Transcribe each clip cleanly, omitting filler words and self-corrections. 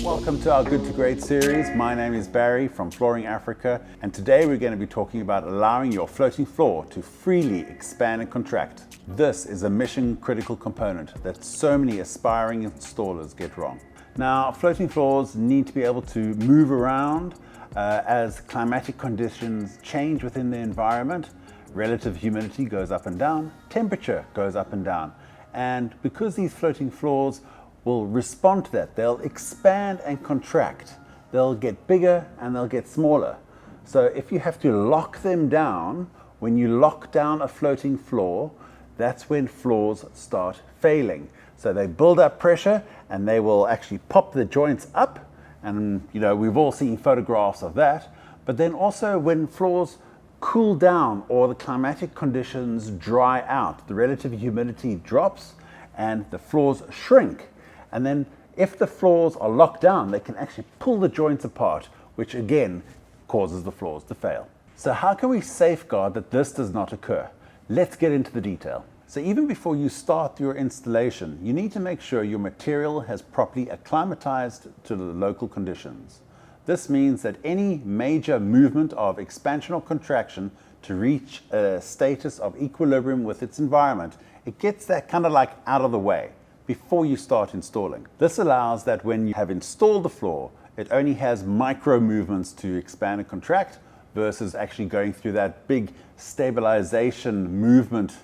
Welcome to our Good to Great series. My name is Barry from Flooring Africa, and today we're going to be talking about allowing your floating floor to freely expand and contract. This is a mission critical component that so many aspiring installers get wrong. Now, floating floors need to be able to move around as climatic conditions change within the environment. Relative humidity goes up and down, temperature goes up and down, and because these floating floors will respond to that, they'll expand and contract. They'll get bigger and they'll get smaller. So if you have to lock them down, when you lock down a floating floor, that's when floors start failing. So they build up pressure and they will actually pop the joints up, and we've all seen photographs of that. But then also when floors cool down or the climatic conditions dry out, the relative humidity drops and the floors shrink. And then if the floors are locked down, they can actually pull the joints apart, which again causes the floors to fail. So how can we safeguard that this does not occur? Let's get into the detail. So even before you start your installation, you need to make sure your material has properly acclimatized to the local conditions. This means that any major movement of expansion or contraction to reach a status of equilibrium with its environment, it gets that kind of like out of the way before you start installing. This allows that when you have installed the floor, it only has micro movements to expand and contract versus actually going through that big stabilization movement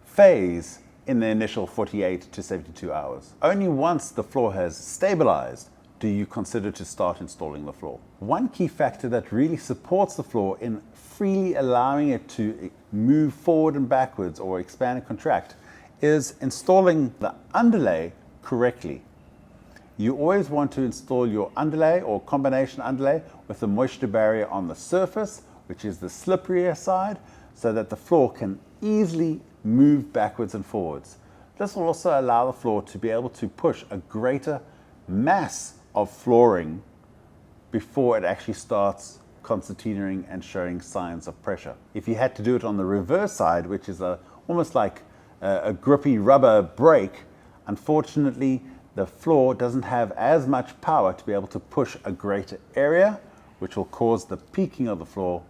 phase in the initial 48 to 72 hours. Only once the floor has stabilized do you consider to start installing the floor. One key factor that really supports the floor in freely allowing it to move forward and backwards or expand and contract is installing the underlay correctly. You always want to install your underlay or combination underlay with a moisture barrier on the surface, which is the slipperier side, so that the floor can easily move backwards and forwards. This will also allow the floor to be able to push a greater mass of flooring before it actually starts concertinaing and showing signs of pressure. If you had to do it on the reverse side, which is almost like a grippy rubber brake, unfortunately the floor doesn't have as much power to be able to push a greater area, which will cause the peaking of the floor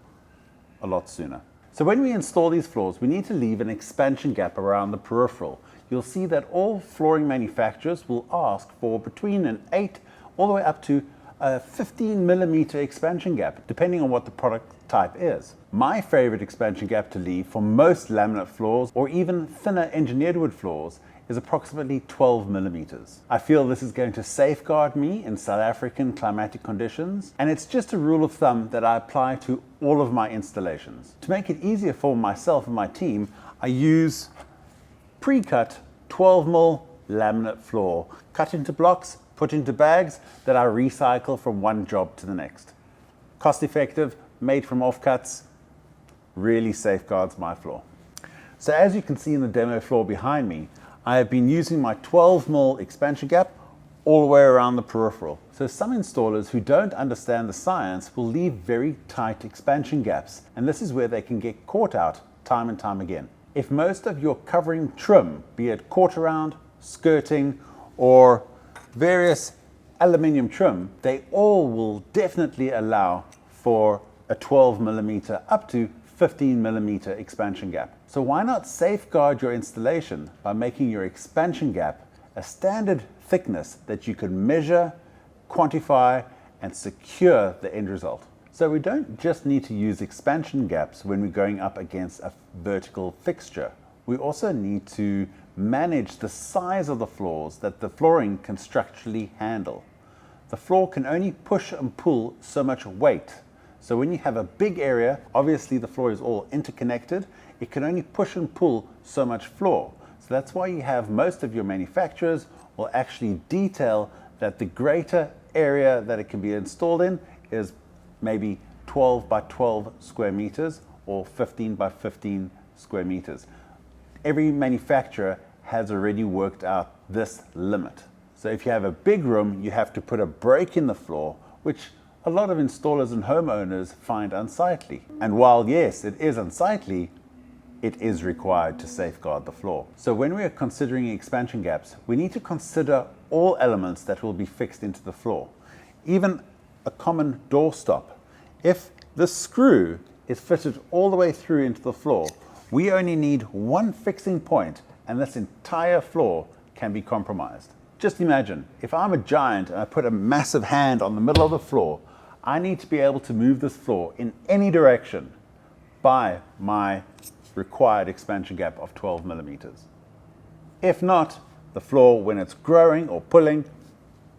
a lot sooner. So when we install these floors, we need to leave an expansion gap around the peripheral. You'll see that all flooring manufacturers will ask for between an 8 all the way up to a 15 millimeter expansion gap, depending on what the product type is. My favorite expansion gap to leave for most laminate floors or even thinner engineered wood floors is approximately 12 millimeters. I feel this is going to safeguard me in South African climatic conditions, and it's just a rule of thumb that I apply to all of my installations. To make it easier for myself and my team, I use pre-cut 12 mil laminate floor, cut into blocks, put into bags that I recycle from one job to the next. Cost effective, made from offcuts, really safeguards my floor. So as you can see in the demo floor behind me, I have been using my 12 mil expansion gap all the way around the peripheral. So some installers who don't understand the science will leave very tight expansion gaps, and this is where they can get caught out time and time again. If most of your covering trim, be it quarter round, skirting, or various aluminium trim, they all will definitely allow for a 12 millimeter up to 15 millimeter expansion gap. So why not safeguard your installation by making your expansion gap a standard thickness that you can measure, quantify, and secure the end result? So we don't just need to use expansion gaps when we're going up against a vertical fixture. We also need to manage the size of the floors that the flooring can structurally handle. The floor can only push and pull so much weight. So when you have a big area, obviously the floor is all interconnected, it can only push and pull so much floor. So that's why you have most of your manufacturers will actually detail that the greater area that it can be installed in is maybe 12 by 12 square meters or 15 by 15 square meters. Every manufacturer has already worked out this limit. So if you have a big room, you have to put a break in the floor, which a lot of installers and homeowners find unsightly. And while yes, it is unsightly, it is required to safeguard the floor. So when we are considering expansion gaps, we need to consider all elements that will be fixed into the floor. Even a common doorstop. If the screw is fitted all the way through into the floor, we only need one fixing point and this entire floor can be compromised. Just imagine, if I'm a giant and I put a massive hand on the middle of the floor, I need to be able to move this floor in any direction by my required expansion gap of 12 millimeters. If not, the floor, when it's growing or pulling,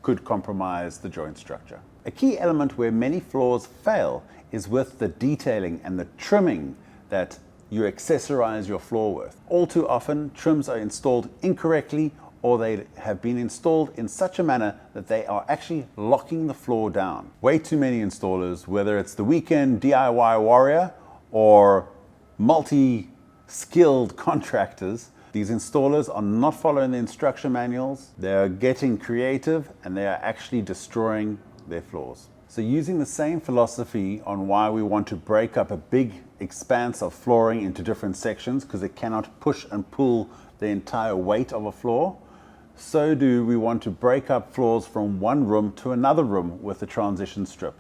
could compromise the joint structure. A key element where many floors fail is with the detailing and the trimming that you accessorize your floor with. All too often, trims are installed incorrectly or they have been installed in such a manner that they are actually locking the floor down. Way too many installers, whether it's the weekend DIY warrior or multi-skilled contractors, these installers are not following the instruction manuals. They're getting creative and they are actually destroying their floors. So using the same philosophy on why we want to break up a big expanse of flooring into different sections because it cannot push and pull the entire weight of a floor, so do we want to break up floors from one room to another room with a transition strip.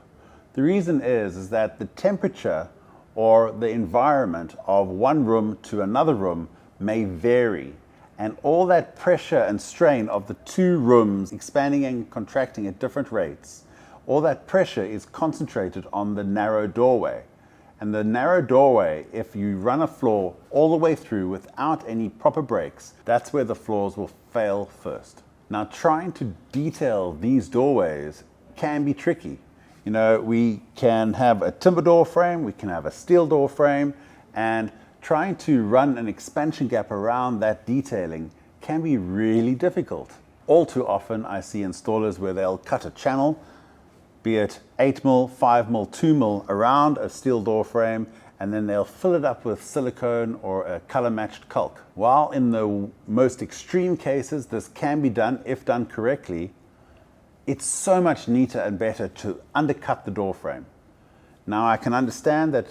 The reason is that the temperature or the environment of one room to another room may vary, and all that pressure and strain of the two rooms expanding and contracting at different rates, all that pressure is concentrated on the narrow doorway. And the narrow doorway, if you run a floor all the way through without any proper breaks, that's where the floors will fail first. Now, trying to detail these doorways can be tricky. You know, we can have a timber door frame, we can have a steel door frame, and trying to run an expansion gap around that detailing can be really difficult. All too often I see installers where they'll cut a channel, be it 8mm, 5mm, 2mm around a steel door frame, and then they'll fill it up with silicone or a color matched caulk. While in the most extreme cases this can be done if done correctly, it's so much neater and better to undercut the door frame. Now I can understand that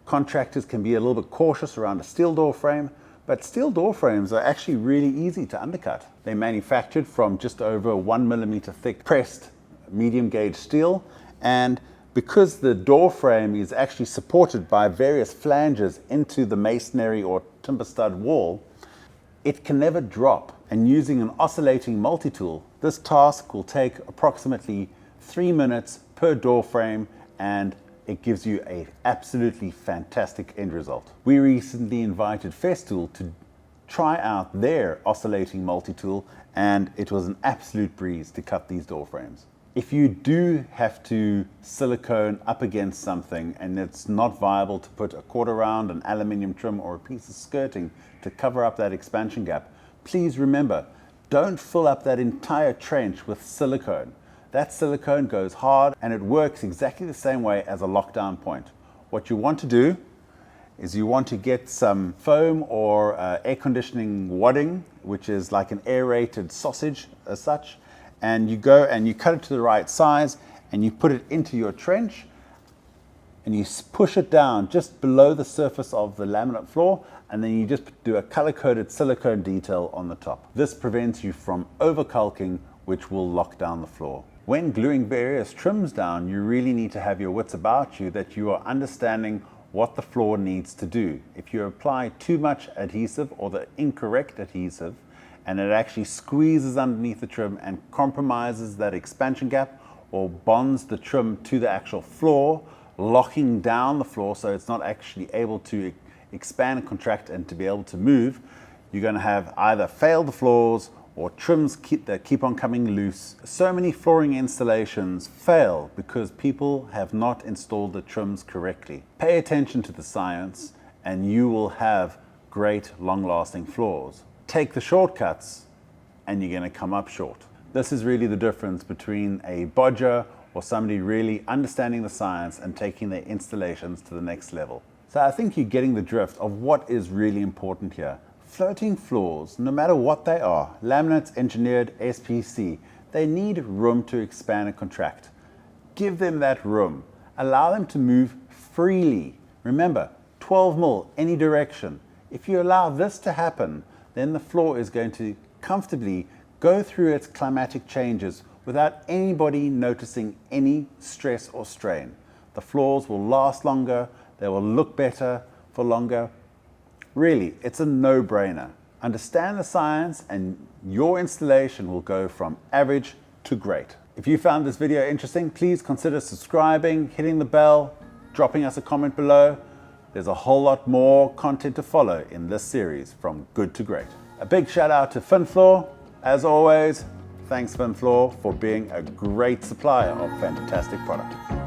contractors can be a little bit cautious around a steel door frame, but steel door frames are actually really easy to undercut. They're manufactured from just over 1 millimeter thick pressed medium gauge steel, and because the door frame is actually supported by various flanges into the masonry or timber stud wall, it can never drop. And using an oscillating multi-tool, this task will take approximately 3 minutes per door frame, and it gives you an absolutely fantastic end result. We recently invited Festool to try out their oscillating multi-tool, and it was an absolute breeze to cut these door frames. If you do have to silicone up against something and it's not viable to put a quarter round, an aluminium trim, or a piece of skirting to cover up that expansion gap, please remember, don't fill up that entire trench with silicone. That silicone goes hard and it works exactly the same way as a lockdown point. What you want to do is you want to get some foam or air conditioning wadding, which is like an aerated sausage as such, and you go and you cut it to the right size and you put it into your trench and you push it down just below the surface of the laminate floor, and then you just do a color-coded silicone detail on the top. This prevents you from over-caulking, which will lock down the floor. When gluing various trims down, you really need to have your wits about you that you are understanding what the floor needs to do. If you apply too much adhesive or the incorrect adhesive, and it actually squeezes underneath the trim and compromises that expansion gap or bonds the trim to the actual floor, locking down the floor so it's not actually able to expand and contract and to be able to move, you're going to have either failed floors or trims that keep on coming loose. So many flooring installations fail because people have not installed the trims correctly. Pay attention to the science and you will have great long-lasting floors. Take the shortcuts and you're going to come up short. This is really the difference between a bodger or somebody really understanding the science and taking their installations to the next level. So I think you're getting the drift of what is really important here. Floating floors, no matter what they are, laminates, engineered, SPC, they need room to expand and contract. Give them that room. Allow them to move freely. Remember, 12mm, any direction. If you allow this to happen, then the floor is going to comfortably go through its climatic changes without anybody noticing any stress or strain. The floors will last longer, they will look better for longer. Really, it's a no-brainer. Understand the science and your installation will go from average to great. If you found this video interesting, please consider subscribing, hitting the bell, dropping us a comment below. There's a whole lot more content to follow in this series, From Good to Great. A big shout out to Finfloor. As always, thanks Finfloor for being a great supplier of fantastic products.